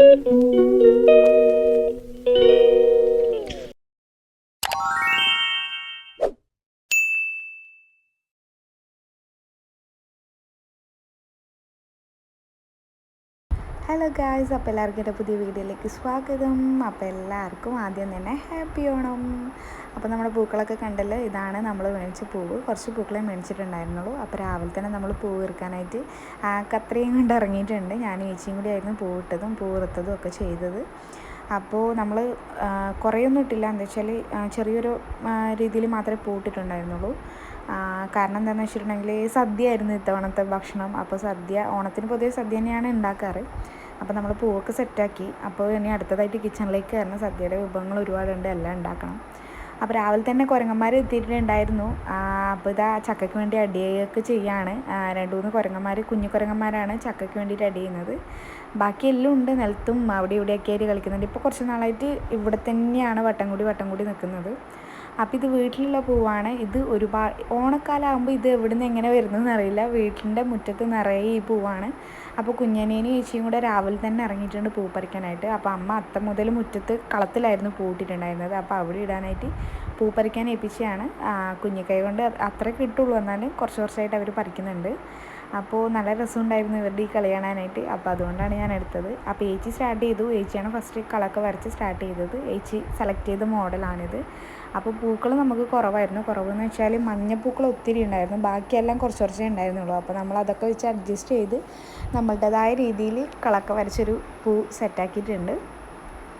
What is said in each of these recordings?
Hello guys, അപ്പോൾ എല്ലാവർക്കും എൻ്റെ പുതിയ വീഡിയോയിലേക്ക് സ്വാഗതം. അപ്പോൾ എല്ലാവർക്കും ആദ്യം തന്നെ ഹാപ്പി ഓണം. അപ്പോൾ നമ്മുടെ പൂക്കളൊക്കെ കണ്ടല്ലോ, ഇതാണ് നമ്മൾ മേടിച്ച പൂവ്. കുറച്ച് പൂക്കളെ മേടിച്ചിട്ടുണ്ടായിരുന്നുള്ളൂ. അപ്പോൾ രാവിലെ തന്നെ നമ്മൾ പൂവ് ഇറക്കാനായിട്ട് കത്രയും കൊണ്ട് ഇറങ്ങിയിട്ടുണ്ട്. ഞാനും ഏച്ചിയും കൂടി ആയിരുന്നു പൂവിട്ടതും പൂവിറുത്തതും ഒക്കെ ചെയ്തത്. അപ്പോൾ നമ്മൾ കുറേയൊന്നും ഇട്ടില്ല. എന്താ വെച്ചാൽ ചെറിയൊരു രീതിയിൽ മാത്രമേ പൂവിട്ടിട്ടുണ്ടായിരുന്നുള്ളൂ. കാരണം എന്താണെന്ന് വെച്ചിട്ടുണ്ടെങ്കിൽ സദ്യ ആയിരുന്നു ഇത്തവണത്തെ ഭക്ഷണം. അപ്പോൾ സദ്യ, ഓണത്തിന് പൊതുവെ സദ്യ തന്നെയാണ് ഉണ്ടാക്കാറ്. അപ്പോൾ നമ്മൾ പൂവൊക്കെ സെറ്റാക്കി. അപ്പോൾ ഇനി അടുത്തതായിട്ട് കിച്ചണിലേക്ക് കയറണം. സദ്യയുടെ വിഭവങ്ങൾ ഒരുപാടുണ്ട്, എല്ലാം ഉണ്ടാക്കണം. അപ്പോൾ രാവിലെ തന്നെ കുരങ്ങന്മാർ എത്തിയിട്ടുണ്ടായിരുന്നു. അപ്പോൾ ഇതാ ചക്കയ്ക്ക് വേണ്ടി അടിയൊക്കെ ചെയ്യാണ്. 2-3 കുരങ്ങന്മാർ, കുഞ്ഞു കുരങ്ങന്മാരാണ് ചക്കയ്ക്ക് വേണ്ടിയിട്ട് അടി ചെയ്യുന്നത്. ബാക്കി എല്ലാം ഉണ്ട്, നിലത്തും അവിടെ ഇവിടെയൊക്കെ ആയിട്ട് കളിക്കുന്നുണ്ട്. ഇപ്പോൾ കുറച്ച് നാളായിട്ട് ഇവിടെ തന്നെയാണ് വട്ടം കൂടി നിൽക്കുന്നത്. അപ്പോൾ ഇത് വീട്ടിലുള്ള പൂവാണ്. ഇത് ഒരുപാട് ഓണക്കാലമാകുമ്പോൾ ഇത് എവിടെ നിന്ന് എങ്ങനെ വരുന്നതെന്ന് അറിയില്ല. വീട്ടിൻ്റെ മുറ്റത്ത് നിറയെ ഈ പൂവാണ്. അപ്പോൾ കുഞ്ഞനേനും ചേച്ചിയും കൂടെ രാവിലെ തന്നെ ഇറങ്ങിയിട്ടുണ്ട് പൂ പറിക്കാനായിട്ട്. അപ്പോൾ അമ്മ അത്തം മുതൽ മുറ്റത്ത് കളത്തിലായിരുന്നു പൂ ഇട്ടിട്ടുണ്ടായിരുന്നത്. അപ്പോൾ അവിടെ ഇടാനായിട്ട് പൂ പറിക്കാൻ ഏൽപ്പിച്ചതാണ്. കുഞ്ഞിക്കൈ കൊണ്ട് അത്ര കിട്ടുള്ളൂ, എന്നാലും കുറച്ചായിട്ട് അവർ പറിക്കുന്നുണ്ട്. അപ്പോൾ നല്ല രസമുണ്ടായിരുന്നു ഇവരുടെ ഈ കളി കാണാനായിട്ട്. അപ്പോൾ അതുകൊണ്ടാണ് ഞാൻ എടുത്തത്. അപ്പോൾ ഏച്ചി സ്റ്റാർട്ട് ചെയ്തു. ഏച്ചിയാണ് ഫസ്റ്റ് കളൊക്കെ വരച്ച് സ്റ്റാർട്ട് ചെയ്തത്. ഏച്ചി സെലക്ട് ചെയ്ത മോഡലാണിത്. അപ്പോൾ പൂക്കൾ നമുക്ക് കുറവെന്ന് വെച്ചാൽ മഞ്ഞപ്പൂക്കൾ ഒത്തിരി ഉണ്ടായിരുന്നു. ബാക്കിയെല്ലാം കുറച്ചേ ഉണ്ടായിരുന്നുള്ളൂ. അപ്പോൾ നമ്മൾ അതൊക്കെ വെച്ച് അഡ്ജസ്റ്റ് ചെയ്ത് നമ്മളുടേതായ രീതിയിൽ കളൊക്കെ വരച്ചൊരു പൂ സെറ്റാക്കിയിട്ടുണ്ട്.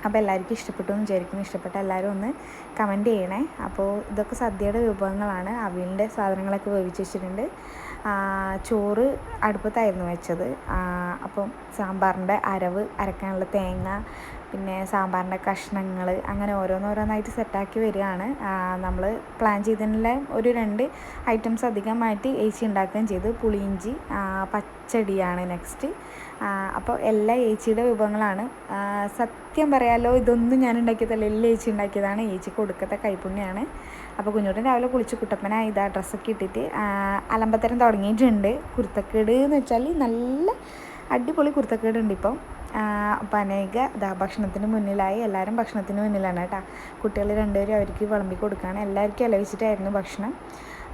അപ്പോൾ എല്ലാവർക്കും ഇഷ്ടപ്പെട്ടു എന്ന് വിചാരിക്കുന്നു. ഇഷ്ടപ്പെട്ട എല്ലാവരും ഒന്ന് കമൻറ്റ് ചെയ്യണേ. അപ്പോൾ ഇതൊക്കെ സദ്യയുടെ വിഭവങ്ങളാണ്. അവിയലിൻ്റെ സാധനങ്ങളൊക്കെ വേവിച്ച് വെച്ചിട്ടുണ്ട്. ചോറ് അടുപ്പത്തായിരുന്നു വെച്ചത്. അപ്പം സാമ്പാറിൻ്റെ അരക്കാനുള്ള തേങ്ങ, പിന്നെ സാമ്പാറിൻ്റെ കഷ്ണങ്ങൾ, അങ്ങനെ ഓരോന്നായിട്ട് സെറ്റാക്കി വരികയാണ്. നമ്മൾ പ്ലാൻ ചെയ്തതിനുള്ള ഒരു 2 ഐറ്റംസ് അധികമായിട്ട് ഏച്ചി ഉണ്ടാക്കുകയും ചെയ്തു. പുളിയിഞ്ചി, പച്ചടിയാണ് നെക്സ്റ്റ്. അപ്പോൾ എല്ലാ ഏച്ചിയുടെ വിഭവങ്ങളാണ്. സത്യം പറയാലോ, ഇതൊന്നും ഞാൻ ഉണ്ടാക്കിയതല്ല, എല്ലാം ഏച്ചി ഉണ്ടാക്കിയതാണ്. ഏച്ചി കൊടുക്കത്തെ കൈപ്പുണ്യാണ്. അപ്പോൾ കുഞ്ഞോട്ടൻ രാവിലെ കുളിച്ച് കുട്ടപ്പനായി ഇതാ ഡ്രസ്സൊക്കെ ഇട്ടിട്ട് അലമ്പത്തരം തുടങ്ങിയിട്ടുണ്ട്. കുരുത്തക്കേട് എന്ന് വെച്ചാൽ നല്ല അടിപൊളി കുരുത്തക്കേടുണ്ട് ഇപ്പം. അപ്പോൾ അനേക ഭക്ഷണത്തിന് മുന്നിലായി. എല്ലാവരും ഭക്ഷണത്തിന് മുന്നിലാണ് കേട്ടോ. കുട്ടികൾ 2 പേരും അവർക്ക് വിളമ്പി കൊടുക്കുകയാണ്. എല്ലാവർക്കും ഇലവിച്ചിട്ടായിരുന്നു ഭക്ഷണം.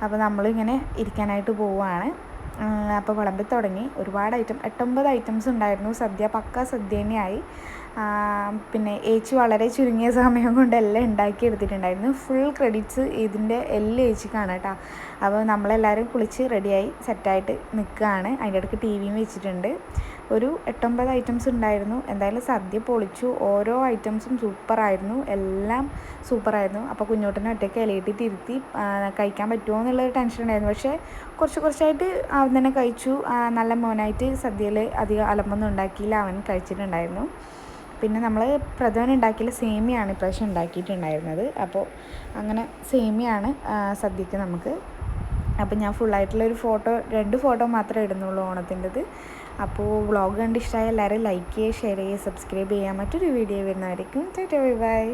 അപ്പോൾ നമ്മളിങ്ങനെ ഇരിക്കാനായിട്ട് പോവുകയാണ്. അപ്പോൾ വിളമ്പി തുടങ്ങി. ഒരുപാട് 8-9 ഐറ്റംസ് ഉണ്ടായിരുന്നു. സദ്യ പക്ക സദ്യ തന്നെയായി. പിന്നെ ഏച്ചി വളരെ ചുരുങ്ങിയ സമയം കൊണ്ട് എല്ലാം ഉണ്ടാക്കിയെടുത്തിട്ടുണ്ടായിരുന്നു. ഫുൾ ക്രെഡിറ്റ്സ് ഇതിൻ്റെ എല്ലാം ഏച്ചിക്കാണ് കേട്ടോ. അപ്പോൾ നമ്മളെല്ലാവരും കുളിച്ച് റെഡിയായി സെറ്റായിട്ട് നിൽക്കുകയാണ്. അതിൻ്റെ ഇടയ്ക്ക് ടി വിയും വെച്ചിട്ടുണ്ട്. ഒരു 8-9 ഐറ്റംസ് ഉണ്ടായിരുന്നു. എന്തായാലും സദ്യ പൊളിച്ചു. ഓരോ ഐറ്റംസും സൂപ്പറായിരുന്നു, എല്ലാം സൂപ്പറായിരുന്നു. അപ്പോൾ കുഞ്ഞോട്ടനെ ഒറ്റയ്ക്ക് ഇലയിട്ട് തിരുത്തി കഴിക്കാൻ പറ്റുമോ എന്നുള്ളൊരു ടെൻഷൻ ഉണ്ടായിരുന്നു. പക്ഷേ കുറച്ചായിട്ട് അവൻ തന്നെ കഴിച്ചു. നല്ല മോനായിട്ട് സദ്യയിൽ അധികം അലമ്പൊന്നും ഉണ്ടാക്കിയില്ല, അവൻ കഴിച്ചിട്ടുണ്ടായിരുന്നു. പിന്നെ നമ്മൾ പ്രഥമൻ ഉണ്ടാക്കിയ സേമിയാണ് ഇപ്രാവശ്യം ഉണ്ടാക്കിയിട്ടുണ്ടായിരുന്നത്. അപ്പോൾ അങ്ങനെ സേമിയാണ് സദ്യക്ക് നമുക്ക്. അപ്പോൾ ഞാൻ ഫുള്ളായിട്ടുള്ളൊരു 2 ഫോട്ടോ മാത്രമേ ഇടുന്നുള്ളൂ ഓണത്തിൻ്റെത്. അപ്പോൾ വ്ളോഗ് കണ്ട് ഇഷ്ടമായ എല്ലാവരും ലൈക്ക് ചെയ്യുക, ഷെയർ ചെയ്യുക, സബ്സ്ക്രൈബ് ചെയ്യുക. മറ്റൊരു വീഡിയോ വരുന്നവരേക്കും ബൈ.